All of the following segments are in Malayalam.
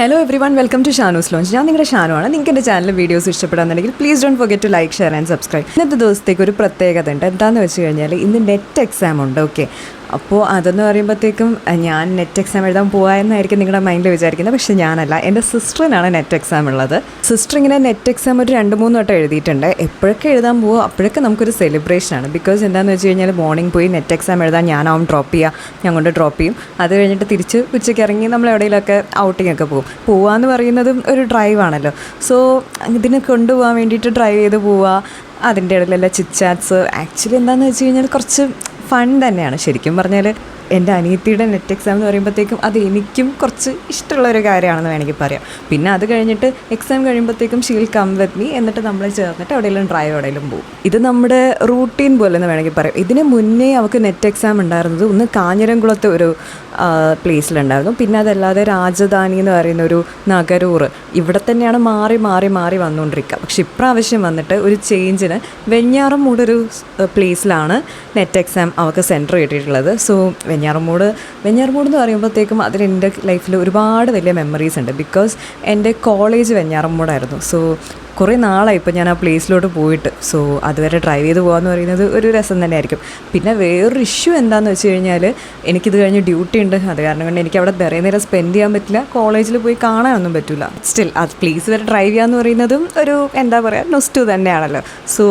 Hello everyone, welcome to Shanu's lounge. ഞാൻ നിങ്ങളുടെ ഷാനുവാണ്. നിങ്ങൾക്ക് എൻ്റെ ചാനൽ വീഡിയോസ് ഇഷ്ടപ്പെടാന്നുണ്ടെങ്കിൽ please don't forget to like, share and subscribe. ഇന്നത്തെ ദിവസത്തേക്ക് ഒരു പ്രത്യേകത ഉണ്ട്. എന്താണെന്ന് വെച്ച് കഴിഞ്ഞാൽ ഇന്ന് നെറ്റ് എക്സാം ഉണ്ട്. ഓക്കെ, അപ്പോൾ അതെന്ന് പറയുമ്പോഴത്തേക്കും ഞാൻ നെറ്റ് എക്സാം എഴുതാൻ പോകാമെന്നായിരിക്കും നിങ്ങളുടെ മൈൻഡിൽ വിചാരിക്കുന്നത്. പക്ഷേ ഞാനല്ല, എൻ്റെ സിസ്റ്ററിനാണ് നെറ്റ് എക്സാം ഉള്ളത്. സിസ്റ്റർ ഇങ്ങനെ നെറ്റ് എക്സാം ഒരു 2-3 വട്ടം എഴുതിയിട്ടുണ്ട്. എപ്പോഴൊക്കെ എഴുതാൻ പോകുമോ അപ്പോഴൊക്കെ നമുക്കൊരു സെലിബ്രേഷനാണ്. ബിക്കോസ് എന്താണെന്ന് വെച്ച് കഴിഞ്ഞാൽ മോർണിംഗ് പോയി നെറ്റ് എക്സാം എഴുതാൻ ഞാനാവും ഡ്രോപ്പ് ചെയ്യുക, ഞാൻ കൊണ്ട് ഡ്രോപ്പ് ചെയ്യും. അത് കഴിഞ്ഞിട്ട് തിരിച്ച് ഉച്ചയ്ക്ക് ഇറങ്ങി നമ്മൾ എവിടെയെങ്കിലുമൊക്കെ ഔട്ടിംഗ് ഒക്കെ പോകും. പോവാന്ന് പറയുന്നതും ഒരു ഡ്രൈവാണല്ലോ. സോ ഇതിന് കൊണ്ടുപോകാൻ വേണ്ടിയിട്ട് ഡ്രൈവ് ചെയ്ത് പോവുക, അതിൻ്റെ ഇടയിലെല്ലാം ചിറ്റ്ചാറ്റ്സ്. ആക്ച്വലി എന്താണെന്ന് വെച്ച് കഴിഞ്ഞാൽ കുറച്ച് ഫൺ തന്നെയാണ്. ശരിക്കും പറഞ്ഞാൽ എൻ്റെ അനിയത്തിയുടെ നെറ്റ് എക്സാം എന്ന് പറയുമ്പോഴത്തേക്കും അത് എനിക്കും കുറച്ച് ഇഷ്ടമുള്ളൊരു കാര്യമാണെന്ന് വേണമെങ്കിൽ പറയാം. പിന്നെ അത് കഴിഞ്ഞിട്ട് എക്സാം കഴിയുമ്പോഴത്തേക്കും ഷീൽ കം വിത്ത് മീ, എന്നിട്ട് നമ്മൾ ചേർന്നിട്ട് എവിടെയെങ്കിലും ഡ്രൈവ് എവിടെയെങ്കിലും പോകും. ഇത് നമ്മുടെ റൂട്ടീൻ പോലെ എന്ന് വേണമെങ്കിൽ പറയാം. ഇതിന് മുന്നേ അവൾക്ക് നെറ്റ് എക്സാം ഉണ്ടായിരുന്നത് ഒന്ന് കാഞ്ഞിരംകുളത്തെ ഒരു പ്ലേസിലുണ്ടായിരുന്നു. പിന്നെ അതല്ലാതെ രാജധാനി എന്ന് പറയുന്ന ഒരു നഗരൂർ, ഇവിടെ തന്നെയാണ് മാറി മാറി മാറി വന്നുകൊണ്ടിരിക്കുക. പക്ഷെ ഇപ്രാവശ്യം വന്നിട്ട് ഒരു ചേഞ്ചിന് വെഞ്ഞാറമൂടൊരു പ്ലേസിലാണ് നെറ്റ് എക്സാം അവൾക്ക് സെൻറ്റർ കിട്ടിയിട്ടുള്ളത്. സോ വെഞ്ഞാറമൂട് എന്ന് പറയുമ്പോഴത്തേക്കും അതിൽ എൻ്റെ ലൈഫിൽ ഒരുപാട് വലിയ മെമ്മറീസ് ഉണ്ട്. ബിക്കോസ് എൻ്റെ കോളേജ് വെഞ്ഞാറമൂടായിരുന്നു. സോ കുറേ നാളായി ഇപ്പോൾ ഞാൻ ആ പ്ലേസിലോട്ട് പോയിട്ട്. സോ അതുവരെ ഡ്രൈവ് ചെയ്ത് പോകാമെന്ന് പറയുന്നത് ഒരു രസം തന്നെയായിരിക്കും. പിന്നെ വേറൊരു ഇഷ്യൂ എന്താണെന്ന് വെച്ച് കഴിഞ്ഞാൽ എനിക്കിത് കഴിഞ്ഞ് ഡ്യൂട്ടി ഉണ്ട്. അത് കാരണം കൊണ്ട് എനിക്ക് അവിടെ വേറെ നേരം സ്പെൻഡ് ചെയ്യാൻ പറ്റില്ല, കോളേജിൽ പോയി കാണാനൊന്നും പറ്റില്ല. സ്റ്റിൽ അത് പ്ലേസ് വരെ ഡ്രൈവ് ചെയ്യാന്ന് പറയുന്നതും ഒരു എന്താ പറയുക നൊസ്റ്റു തന്നെയാണല്ലോ. സോ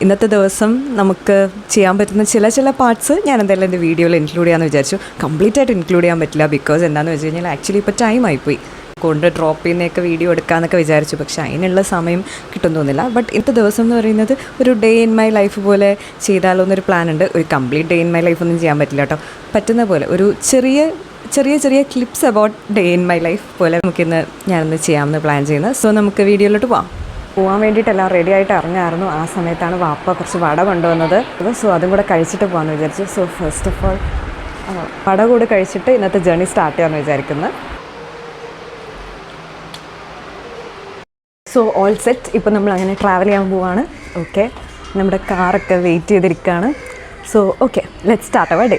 ഇന്നത്തെ ദിവസം നമുക്ക് ചെയ്യാൻ പറ്റുന്ന ചില പാർട്സ് ഞാൻ എന്തായാലും എൻ്റെ വീഡിയോയിൽ ഇൻക്ലൂഡ് ചെയ്യാമെന്ന് വിചാരിച്ചു. കംപ്ലീറ്റ് ആയിട്ട് ഇൻക്ലൂഡ് ചെയ്യാൻ പറ്റില്ല. ബിക്കോസ് എന്താണെന്ന് വെച്ച് കഴിഞ്ഞാൽ ആക്ച്വലി ഇപ്പോൾ ടൈം ആയിപ്പോയി. കൊണ്ട് ഡ്രോപ്പ് ചെയ്യുന്നതൊക്കെ വീഡിയോ എടുക്കാമെന്നൊക്കെ വിചാരിച്ചു. പക്ഷേ അതിനുള്ള സമയം കിട്ടും തോന്നില്ല. ബട്ട് ഇന്നത്തെ ദിവസം എന്ന് പറയുന്നത് ഒരു ഡേ ഇൻ മൈ ലൈഫ് പോലെ ചെയ്താലോ എന്നൊരു പ്ലാൻ ഉണ്ട്. ഒരു complete day in my life ഒന്നും ചെയ്യാൻ പറ്റില്ല കേട്ടോ. പറ്റുന്ന പോലെ ഒരു ചെറിയ clips about day in my life പോലെ നമുക്കിന്ന് ഞാനിന്ന് ചെയ്യാമെന്ന് പ്ലാൻ ചെയ്യുന്നത്. സോ നമുക്ക് വീഡിയോയിലോട്ട് പോകാൻ വേണ്ടിയിട്ടെല്ലാം റെഡി ആയിട്ട് ഇറങ്ങായിരുന്നു. ആ സമയത്താണ് വാപ്പ കുറച്ച് വട കൊണ്ടുവന്നത്. സോ അതും കൂടെ കഴിച്ചിട്ട് പോകാമെന്ന് വിചാരിച്ചു. സോ ഫസ്റ്റ് ഓഫ് ഓൾ വട കൂടെ കഴിച്ചിട്ട് ഇന്നത്തെ ജേർണി സ്റ്റാർട്ട് ചെയ്യാമെന്ന് വിചാരിക്കുന്നത്. So all set. ഇപ്പം നമ്മൾ അങ്ങനെ ട്രാവൽ ചെയ്യാൻ പോവാണ്. ഓക്കെ, നമ്മുടെ കാറൊക്കെ വെയിറ്റ് ചെയ്തിരിക്കുകയാണ്. So okay, let's start our day.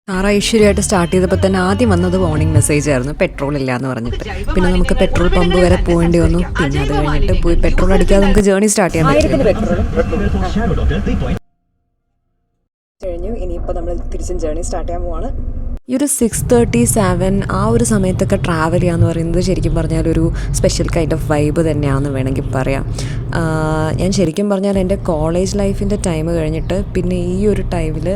Car ഐശ്വര്യമായിട്ട് സ്റ്റാർട്ട് ചെയ്തപ്പോൾ തന്നെ ആദ്യം വന്നത് വാർണിംഗ് മെസ്സേജ് ആയിരുന്നു, പെട്രോൾ ഇല്ല എന്ന് പറഞ്ഞിട്ട്. പിന്നെ നമുക്ക് പെട്രോൾ പമ്പ് വരെ പോകേണ്ടി വന്നു. പിന്നെ അത് കഴിഞ്ഞിട്ട് പോയി പെട്രോൾ അടിക്കാതെ നമുക്ക് ജേർണി സ്റ്റാർട്ട് ചെയ്യാൻ കഴിഞ്ഞു. ഇനിയിപ്പോൾ നമ്മൾ തിരിച്ചും ജേർണി സ്റ്റാർട്ട് ചെയ്യാൻ പോവാണ്. ഈ ഒരു 6:37 ആ ഒരു സമയത്തൊക്കെ ട്രാവൽ ചെയ്യാന്ന് പറയുന്നത് ശരിക്കും പറഞ്ഞാൽ ഒരു സ്പെഷ്യൽ കൈൻഡ് ഓഫ് വൈബ് തന്നെയാണെന്ന് വേണമെങ്കിൽ പറയാം. ഞാൻ ശരിക്കും പറഞ്ഞാൽ എൻ്റെ കോളേജ് ലൈഫിൻ്റെ ടൈം കഴിഞ്ഞിട്ട് പിന്നെ ഈ ഒരു ടൈമിൽ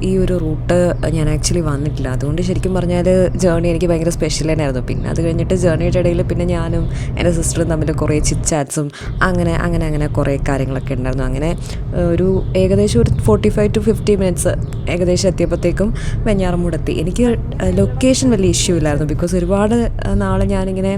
ഈ ഒരു റൂട്ട് ഞാൻ ആക്ച്വലി വന്നിട്ടില്ല. അതുകൊണ്ട് ശരിക്കും പറഞ്ഞാൽ ജേർണി എനിക്ക് ഭയങ്കര സ്പെഷ്യൽ തന്നെയായിരുന്നു. പിന്നെ അത് കഴിഞ്ഞിട്ട് ജേർണിയുടെ ഇടയിൽ പിന്നെ ഞാനും എൻ്റെ സിസ്റ്ററും തമ്മിൽ കുറേ ചിറ്റ്ചാറ്റ്സും അങ്ങനെ കുറേ കാര്യങ്ങളൊക്കെ ഉണ്ടായിരുന്നു. അങ്ങനെ ഒരു ഏകദേശം ഒരു 45 to 50 മിനിറ്റ്സ് ഏകദേശം എത്തിയപ്പോഴത്തേക്കും വെഞ്ഞാറമൂടെത്തി. എനിക്ക് ലൊക്കേഷൻ വലിയ ഇഷ്യൂ ഇല്ലായിരുന്നു. ബിക്കോസ് ഒരുപാട് നാൾ ഞാനിങ്ങനെ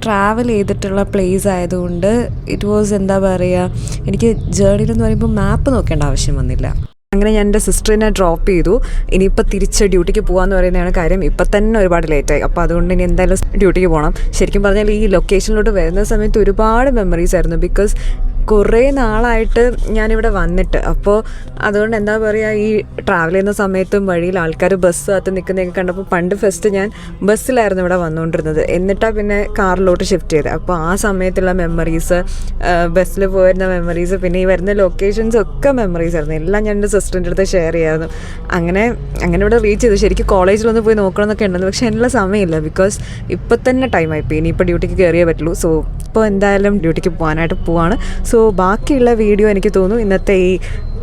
ട്രാവൽ ചെയ്തിട്ടുള്ള പ്ലേസ് ആയതുകൊണ്ട് ഇറ്റ് വാസ് എന്താ പറയുക, എനിക്ക് ജേർണിയിലെന്ന് പറയുമ്പോൾ മാപ്പ് നോക്കേണ്ട ആവശ്യം വന്നില്ല. അങ്ങനെ ഞാൻ എൻ്റെ സിസ്റ്ററിനെ ഡ്രോപ്പ് ചെയ്തു. ഇനിയിപ്പോൾ തിരിച്ച് ഡ്യൂട്ടിക്ക് പോകാമെന്ന് പറയുന്നതാണ് കാര്യം. ഇപ്പം തന്നെ ഒരുപാട് ലേറ്റായി. അപ്പോൾ അതുകൊണ്ട് ഇനി എന്തായാലും ഡ്യൂട്ടിക്ക് പോകണം. ശരിക്കും പറഞ്ഞാൽ ഈ ലൊക്കേഷനിലോട്ട് വരുന്ന സമയത്ത് ഒരുപാട് മെമ്മറീസ് ആയിരുന്നു. ബിക്കോസ് കുറേ നാളായിട്ട് ഞാനിവിടെ വന്നിട്ട്. അപ്പോൾ അതുകൊണ്ട് എന്താ പറയുക, ഈ ട്രാവൽ ചെയ്യുന്ന സമയത്തും വഴിയിൽ ആൾക്കാർ ബസ് കാത്ത് നിൽക്കുന്നതൊക്കെ കണ്ടപ്പോൾ പണ്ട് ഫസ്റ്റ് ഞാൻ ബസ്സിലായിരുന്നു ഇവിടെ വന്നുകൊണ്ടിരുന്നത്. എന്നിട്ടാണ് പിന്നെ കാറിലോട്ട് ഷിഫ്റ്റ് ചെയ്തത്. അപ്പോൾ ആ സമയത്തുള്ള മെമ്മറീസ്, ബസ്സിൽ പോയിരുന്ന മെമ്മറീസ്, പിന്നെ ഈ വരുന്ന ലൊക്കേഷൻസ് ഒക്കെ മെമ്മറീസ് ആയിരുന്നു. എല്ലാം ഞാൻ എൻ്റെ സിസ്റ്ററിൻ്റെ അടുത്ത് ഷെയർ ചെയ്യായിരുന്നു. അങ്ങനെ ഇവിടെ റീച്ച് ചെയ്തു. ശരിക്കും കോളേജിലൊന്ന് പോയി നോക്കണമെന്നൊക്കെ ഉണ്ടെന്ന്, പക്ഷേ അതിനുള്ള സമയമില്ല. ബിക്കോസ് ഇപ്പം തന്നെ ടൈം ആയിപ്പോയി. ഇനിയിപ്പോൾ ഡ്യൂട്ടിക്ക് കയറിയേ പറ്റുള്ളൂ. സോ ഇപ്പോൾ എന്തായാലും ഡ്യൂട്ടിക്ക് പോകാനായിട്ട് പോവാണ്. സോ ബാക്കിയുള്ള വീഡിയോ എനിക്ക് തോന്നുന്നു ഇന്നത്തെ ഈ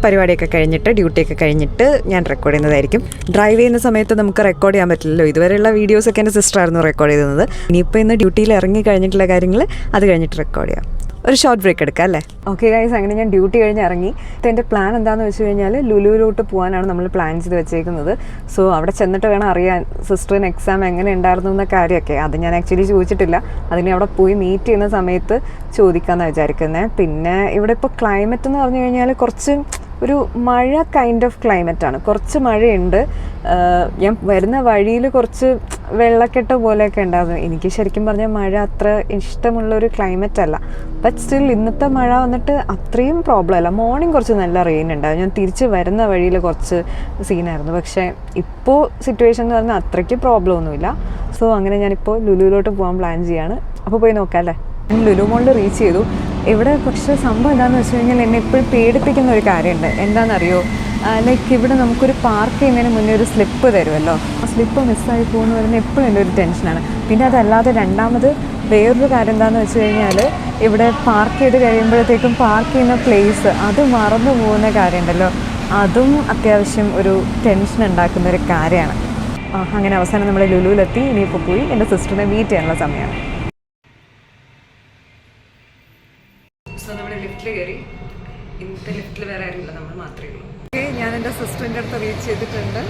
പരിപാടിയൊക്കെ കഴിഞ്ഞിട്ട്, ഡ്യൂട്ടിയൊക്കെ കഴിഞ്ഞിട്ട് ഞാൻ റെക്കോർഡ് ചെയ്യുന്നതായിരിക്കും. ഡ്രൈവ് ചെയ്യുന്ന സമയത്ത് നമുക്ക് റെക്കോർഡ് ചെയ്യാൻ പറ്റില്ലല്ലോ. ഇതുവരെയുള്ള വീഡിയോസൊക്കെ എൻ്റെ സിസ്റ്ററായിരുന്നു റെക്കോർഡ് ചെയ്യുന്നത്. ഇനിയിപ്പോൾ ഇന്ന് ഡ്യൂട്ടിയിൽ ഇറങ്ങി കഴിഞ്ഞിട്ടുള്ള കാര്യങ്ങൾ അത് കഴിഞ്ഞിട്ട് റെക്കോർഡ് ചെയ്യാം. ഒരു ഷോർട്ട് ബ്രേക്ക് എടുക്കാം അല്ലേ? ഓക്കെ ഗൈസ്, അങ്ങനെ ഞാൻ ഡ്യൂട്ടി കഴിഞ്ഞ് ഇറങ്ങി. എൻ്റെ പ്ലാൻ എന്താണെന്ന് വെച്ച് കഴിഞ്ഞാൽ ലുലുവിലോട്ട് പോകാനാണ് നമ്മൾ പ്ലാൻ ചെയ്ത് വെച്ചേക്കുന്നത്. സോ അവിടെ ചെന്നിട്ട് വേണം അറിയാൻ സിസ്റ്ററിന് എക്സാം എങ്ങനെ ഉണ്ടായിരുന്നു എന്ന കാര്യമൊക്കെ. അത് ഞാൻ ആക്ച്വലി ചോദിച്ചിട്ടില്ല. അതിനെ അവിടെ പോയി മീറ്റ് ചെയ്യുന്ന സമയത്ത് ചോദിക്കാമെന്നാണ് വിചാരിക്കുന്നത്. പിന്നെ ഇവിടെ ഇപ്പോൾ ക്ലൈമറ്റ് എന്ന് പറഞ്ഞു കഴിഞ്ഞാൽ കുറച്ച് ഒരു മഴ കൈൻഡ് ഓഫ് ക്ലൈമറ്റാണ്. കുറച്ച് മഴയുണ്ട്. ഞാൻ വരുന്ന വഴിയിൽ കുറച്ച് വെള്ളക്കെട്ട് പോലെയൊക്കെ ഉണ്ടായിരുന്നു. എനിക്ക് ശരിക്കും പറഞ്ഞാൽ മഴ അത്ര ഇഷ്ടമുള്ളൊരു ക്ലൈമറ്റ് അല്ല. ബട്ട് സ്റ്റിൽ ഇന്നത്തെ മഴ വന്നിട്ട് അത്രയും പ്രോബ്ലം അല്ല. മോർണിംഗ് കുറച്ച് നല്ല റെയിൻ ഉണ്ടാവും. ഞാൻ തിരിച്ച് വരുന്ന വഴിയിൽ കുറച്ച് സീനായിരുന്നു. പക്ഷേ ഇപ്പോൾ സിറ്റുവേഷൻ എന്ന് പറഞ്ഞാൽ അത്രയ്ക്ക് പ്രോബ്ലം ഒന്നുമില്ല. സോ അങ്ങനെ ഞാനിപ്പോൾ ലുലുവിലോട്ട് പോകാൻ പ്ലാൻ ചെയ്യാണ്. അപ്പോൾ പോയി നോക്കാം അല്ലേ. ഞാൻ ലുലു മോളിൽ റീച്ച് ചെയ്തു. ഇവിടെ പക്ഷേ സംഭവം എന്താണെന്ന് വെച്ച് കഴിഞ്ഞാൽ എന്നെ എപ്പോഴും പേടിപ്പിക്കുന്ന ഒരു കാര്യമുണ്ട്. എന്താണെന്നറിയോ, ലൈക്ക് ഇവിടെ നമുക്കൊരു പാർക്ക് ചെയ്യുന്നതിന് മുന്നേ ഒരു സ്ലിപ്പ് തരുമല്ലോ. ആ സ്ലിപ്പ് മിസ്സായി പോകുന്ന പറയുന്നത് എപ്പോഴും എൻ്റെ ഒരു ടെൻഷനാണ്. പിന്നെ അതല്ലാതെ രണ്ടാമത് വേറൊരു കാര്യം എന്താണെന്ന് വെച്ച് കഴിഞ്ഞാൽ ഇവിടെ പാർക്ക് ചെയ്ത് കഴിയുമ്പോഴത്തേക്കും പാർക്ക് ചെയ്യുന്ന പ്ലേസ് അത് മറന്നു പോകുന്ന കാര്യമുണ്ടല്ലോ, അതും അത്യാവശ്യം ഒരു ടെൻഷൻ ഉണ്ടാക്കുന്ന ഒരു കാര്യമാണ്. അങ്ങനെ അവസാനം നമ്മൾ ലുലുവിലെത്തി. ഇനിയിപ്പോൾ പോയി എൻ്റെ സിസ്റ്ററിനെ മീറ്റ് ചെയ്യാനുള്ള സമയമാണ്. സോ നമ്മൾ ലിഫ്റ്റിൽ കയറി. ഇന്നത്തെ ലിഫ്റ്റിൽ വേറെ ആരുമില്ല, നമ്മൾ മാത്രമേ ഉള്ളൂ. ഞാൻ എൻ്റെ സിസ്റ്ററിൻ്റെ അടുത്ത് റീച്ച് ചെയ്തിട്ടുണ്ട്.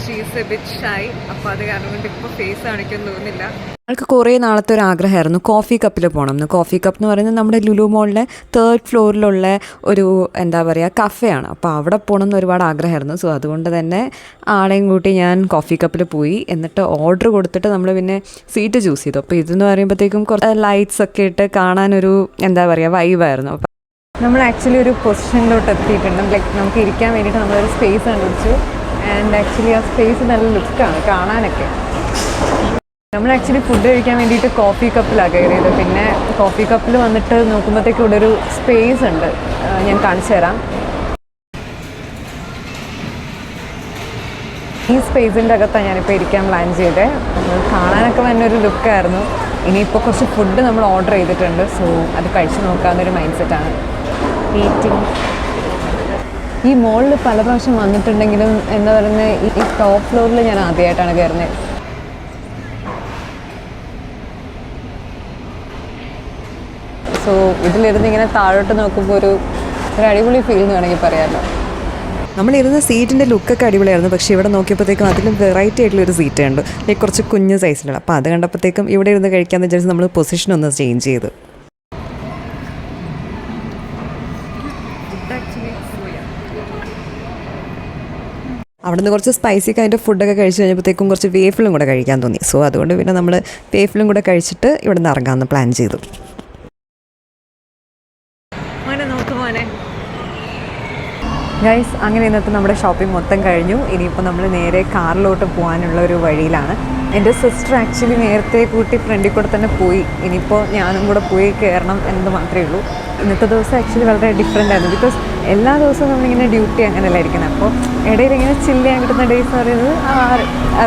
She's A bit shy. അപ്പോൾ അത് കാരണം കൊണ്ട് ഇപ്പോൾ ഫേസ് കാണിക്കുമെന്ന് തോന്നുന്നില്ല. ഞങ്ങൾക്ക് കുറേ നാളത്തെ ഒരു ആഗ്രഹമായിരുന്നു കോഫി കപ്പിൽ പോകണം എന്ന്. കോഫി കപ്പ് എന്ന് പറയുന്നത് നമ്മുടെ ലുലു മോളിലെ 3rd ഫ്ലോറിലുള്ള ഒരു എന്താ പറയുക കഫേയാണ്. അപ്പോൾ അവിടെ പോകണം എന്ന് ഒരുപാട് ആഗ്രഹമായിരുന്നു. സോ അതുകൊണ്ട് തന്നെ ആളെയും കൂട്ടി ഞാൻ കോഫി കപ്പിൽ പോയി. എന്നിട്ട് ഓർഡർ കൊടുത്തിട്ട് നമ്മൾ പിന്നെ സീറ്റ് ചൂസ് ചെയ്തു. അപ്പോൾ ഇതെന്ന് പറയുമ്പോഴത്തേക്കും കുറച്ച് ലൈറ്റ്സ് ഒക്കെ ഇട്ട് കാണാനൊരു എന്താ പറയുക വൈബായിരുന്നു. അപ്പോൾ നമ്മൾ ആക്ച്വലി ഒരു പൊസിഷനിലോട്ട് എത്തിയിട്ടുണ്ട്. ലൈക്ക് നമുക്ക് ഇരിക്കാൻ വേണ്ടിയിട്ട് നമ്മളൊരു സ്പേസ് കണ്ടുപിടിച്ചു. ആൻഡ് ആക്ച്വലി ആ സ്പേസ് നല്ല ലുക്കാണ് കാണാനൊക്കെ. നമ്മൾ ആക്ച്വലി ഫുഡ് കഴിക്കാൻ വേണ്ടിയിട്ട് കോഫി കപ്പിലാണ് കയറിയത്. പിന്നെ കോഫി കപ്പിൽ വന്നിട്ട് നോക്കുമ്പോഴത്തേക്കും ഇവിടെ ഒരു സ്പേസ് ഉണ്ട്, ഞാൻ കാണിച്ചു തരാം. ഈ സ്പേസിൻ്റെ അകത്താണ് ഞാനിപ്പോൾ ഇരിക്കാൻ പ്ലാൻ ചെയ്തത്. കാണാനൊക്കെ നല്ലൊരു ലുക്കായിരുന്നു. ഇനിയിപ്പോൾ കുറച്ച് ഫുഡ് നമ്മൾ ഓർഡർ ചെയ്തിട്ടുണ്ട്. സോ അത് കഴിച്ച് നോക്കാവുന്നൊരു മൈൻഡ് സെറ്റാണ്. മീറ്റിംഗ് ഈ മോളിൽ പല പ്രാവശ്യം വന്നിട്ടുണ്ടെങ്കിലും എന്താ പറയുന്നത്, ഈ ടോപ്പ് ഫ്ലോറിൽ ഞാൻ ആദ്യമായിട്ടാണ് കയറുന്നത്. സോ ഇതിലിരുന്ന് ഇങ്ങനെ താഴോട്ട് നോക്കുമ്പോൾ ഒരു അടിപൊളി ഫീൽ എന്ന് വേണമെങ്കിൽ പറയാമല്ലോ. നമ്മളിരുന്ന സീറ്റിൻ്റെ ലുക്കൊക്കെ അടിപൊളിയായിരുന്നു. പക്ഷേ ഇവിടെ നോക്കിയപ്പോഴത്തേക്കും അതിലും വെറൈറ്റി ആയിട്ടുള്ളൊരു സീറ്റ് ഉണ്ട്, ലൈക്ക് കുറച്ച് കുഞ്ഞ് സൈസിലുള്ള. അപ്പോൾ അത് കണ്ടപ്പോഴത്തേക്കും ഇവിടെ ഇരുന്ന് കഴിക്കാമെന്ന് വിചാരിച്ച് നമ്മൾ പൊസിഷൻ ഒന്ന് ചേഞ്ച് ചെയ്തു. അവിടെ നിന്ന് കുറച്ച് സ്പൈസി കൈൻഡ് ഓഫ് ഫുഡൊക്കെ കഴിച്ച് കഴിഞ്ഞപ്പോഴത്തേക്കും കുറച്ച് വേഫിലും കൂടെ കഴിക്കാൻ തോന്നി. സോ അതുകൊണ്ട് പിന്നെ നമ്മൾ വേഫിലും കൂടെ കഴിച്ചിട്ട് ഇവിടെ നിന്ന് ഇറങ്ങാമെന്ന് പ്ലാൻ ചെയ്തു. ഗൈസ്, അങ്ങനെ ഇന്നത്തെ നമ്മുടെ ഷോപ്പിംഗ് മൊത്തം കഴിഞ്ഞു. ഇനിയിപ്പോൾ നമ്മൾ നേരെ കാറിലോട്ട് പോകാനുള്ള ഒരു വഴിയിലാണ്. എൻ്റെ സിസ്റ്റർ ആക്ച്വലി നേരത്തെ കൂട്ടി ഫ്രണ്ടിൽ കൂടെ തന്നെ പോയി. ഇനിയിപ്പോൾ ഞാനും കൂടെ പോയി കയറണം എന്നത് മാത്രമേ ഉള്ളൂ. ഇന്നത്തെ ദിവസം ആക്ച്വലി വളരെ ഡിഫറെൻ്റ് ആയിരുന്നു. ബിക്കോസ് എല്ലാ ദിവസവും നമ്മളിങ്ങനെ ഡ്യൂട്ടി അങ്ങനെയല്ല ഇരിക്കുന്നത്. അപ്പോൾ ഇടയിൽ ഇങ്ങനെ ചില്ല് ചെയ്യാൻ കിട്ടുന്ന ഡേയ്സ് എന്ന് പറയുന്നത്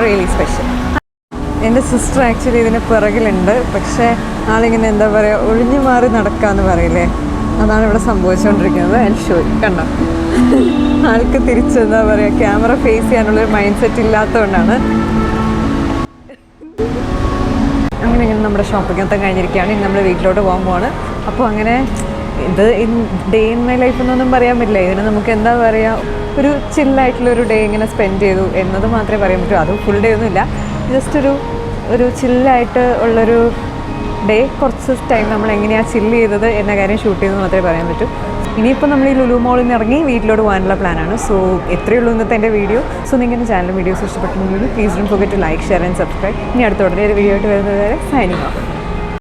റിയലി സ്പെഷ്യൽ. എൻ്റെ സിസ്റ്റർ ആക്ച്വലി ഇതിന് പിറകിലുണ്ട്. പക്ഷേ ആളിങ്ങനെ എന്താ പറയുക, ഒഴിഞ്ഞു മാറി നടക്കാമെന്ന് പറയില്ലേ, അതാണ് ഇവിടെ സംഭവിച്ചുകൊണ്ടിരിക്കുന്നത്. ഷോ കണ്ടോ, ആൾക്ക് തിരിച്ചെന്താ പറയുക, ക്യാമറ ഫേസ് ചെയ്യാനുള്ളൊരു മൈൻഡ് സെറ്റ് ഇല്ലാത്തതുകൊണ്ടാണ്. അങ്ങനെ ഇങ്ങനെ നമ്മുടെ ഷോപ്പിംഗ് മൊത്തം കഴിഞ്ഞിരിക്കുകയാണ്. ഇനി നമ്മൾ വീട്ടിലോട്ട് പോകാൻ പോവാണ്. അപ്പോൾ അങ്ങനെ ഇത് ഡേ ഇൻ മൈ ലൈഫ് എന്നൊന്നും പറയാൻ പറ്റില്ല. ഇതിന് നമുക്ക് എന്താ പറയുക, ഒരു ചില്ലായിട്ടുള്ളൊരു ഡേ ഇങ്ങനെ സ്പെൻഡ് ചെയ്തു എന്നത് മാത്രമേ പറയാൻ പറ്റൂ. അത് ഫുൾ ഡേ ഒന്നുമില്ല, ജസ്റ്റ് ഒരു ചില്ലായിട്ട് ഉള്ളൊരു ഡേ. കുറച്ച് ടൈം നമ്മൾ എങ്ങനെയാണ് ചില്ല് ചെയ്തത് എന്ന കാര്യം ഷൂട്ട് ചെയ്തെന്ന് മാത്രമേ പറയാൻ പറ്റൂ. ഇനിയിപ്പോൾ നമ്മൾ ഈ ലുലു മോളിൽ നിന്ന് ഇറങ്ങി വീട്ടിലോട്ട് പോകാനുള്ള പ്ലാനാണ്. സോ എത്രയേ ഉള്ളൂ ഇന്നത്തെ എൻ്റെ വീഡിയോ. സോ നിങ്ങളുടെ ചാനൽ വീഡിയോസ് ഇഷ്ടപ്പെട്ടിട്ടുണ്ടെങ്കിൽ please don't forget to like, share and subscribe. ഇനി അടുത്ത ഉടനെ ഒരു വീഡിയോ ആയിട്ട് വരുന്നത് വരെ സൈനിങ് ഓഫ്.